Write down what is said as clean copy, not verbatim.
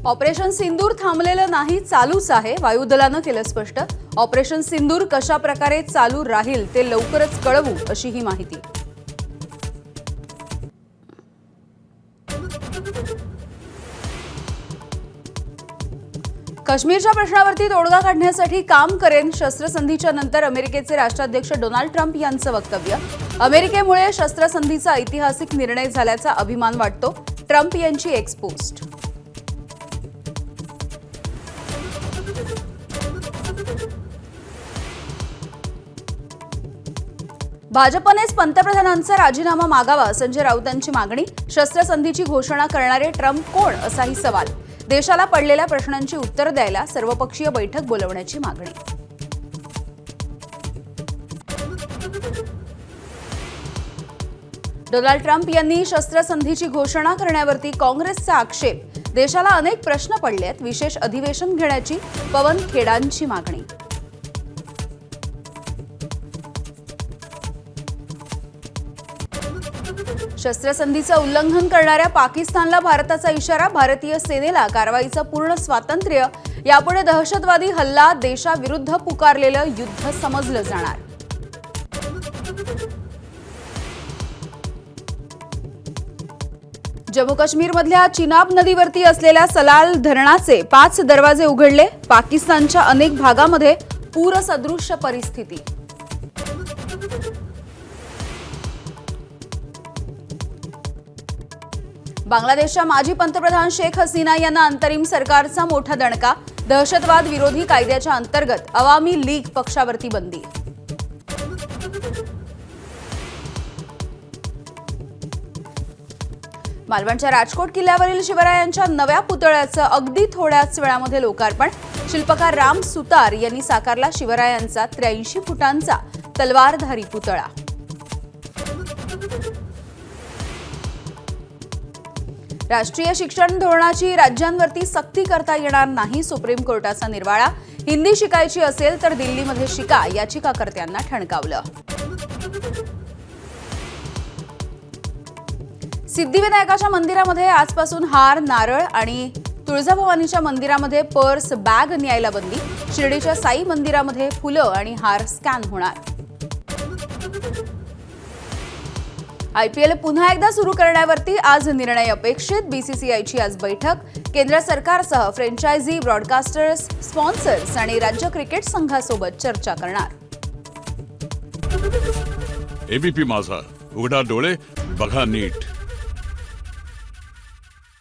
Operation सिंदूर थांबलेलं नाही, चालूच आहे. वायुदलानं केलं स्पष्ट. ऑपरेशन सिंदूर कशा प्रकारे चालू राहील ते लवकरच कळवू, अशी ही माहिती. काश्मीरच्या प्रश्नावरती तोडगा काढण्यासाठी काम करेन. शस्त्रसंधीच्या नंतर अमेरिकेचे राष्ट्राध्यक्ष डोनाल्ड ट्रम्प यांचं वक्तव्य. अमेरिकेमुळे शस्त्रसंधीचा ऐतिहासिक निर्णय झाल्याचा अभिमान वाटतो. ट्रम्प यांची एक्स पोस्ट. भाजपनेच पंतप्रधानांचा राजीनामा मागावा, संजय राऊतांची मागणी. शस्त्रसंधीची घोषणा करणारे ट्रम्प कोण, असाही सवाल. देशाला पडलेल्या प्रश्नांची उत्तर द्यायला सर्वपक्षीय बैठक बोलवण्याची मागणी. डोनाल्ड ट्रम्प यांनी शस्त्रसंधीची घोषणा करण्यावरती काँग्रेसचा आक्षेप. देशाला अनेक प्रश्न पडलेत, विशेष अधिवेशन घेण्याची पवन खेडांची मागणी. शस्त्रसंधीचं उल्लंघन करणाऱ्या पाकिस्तानला भारताचा इशारा. भारतीय सेनेला कारवाईचं पूर्ण स्वातंत्र्य. यापुढे दहशतवादी हल्ला देशाविरुद्ध पुकारलेलं युद्ध समजलं जाणार. जम्मू काश्मीरमधल्या चिनाब नदीवरती असलेल्या सलाल धरणाचे 5 दरवाजे उघडले. पाकिस्तानच्या अनेक भागामध्ये पूरसदृश्य परिस्थिती. बांगलादेशच्या माजी पंतप्रधान शेख हसीना यांना अंतरिम सरकारचा मोठा दणका. दहशतवाद विरोधी कायद्याच्या अंतर्गत अवामी लीग पक्षावरती बंदी. मालवणच्या राजकोट किल्ल्यावरील शिवरायांच्या नव्या पुतळ्याचं अगदी थोड्याच वेळामध्ये लोकार्पण. शिल्पकार राम सुतार यांनी साकारला शिवरायांचा 83 फुटांचा तलवारधारी पुतळा. राष्ट्रीय शिक्षण धोरणाची राज्यांवरती सक्ती करता येणार नाही, सुप्रीम कोर्टाचा निर्वाळा. हिंदी शिकायची असेल तर दिल्लीमध्ये शिका, याचिकाकर्त्यांना ठणकावलं. सिद्धिविनायकाच्या मंदिरामध्ये आजपासून हार, नारळ आणि तुळजाभवानीच्या मंदिरामध्ये पर्स, बॅग न्यायला बंदी. शिर्डीच्या साई मंदिरामध्ये फुलं आणि हार स्कॅन होणार. आयपीएल पुन्हा एकदा सुरू करण्यावरती आज निर्णय अपेक्षित. बीसीसीआयची आज बैठक. केंद्र सरकारसह फ्रँचायझी, ब्रॉडकास्टर्स, स्पॉन्सर्स आणि राज्य क्रिकेट संघासोबत चर्चा करणार. एबीपी माझा, उघडा डोळे बघा नीट.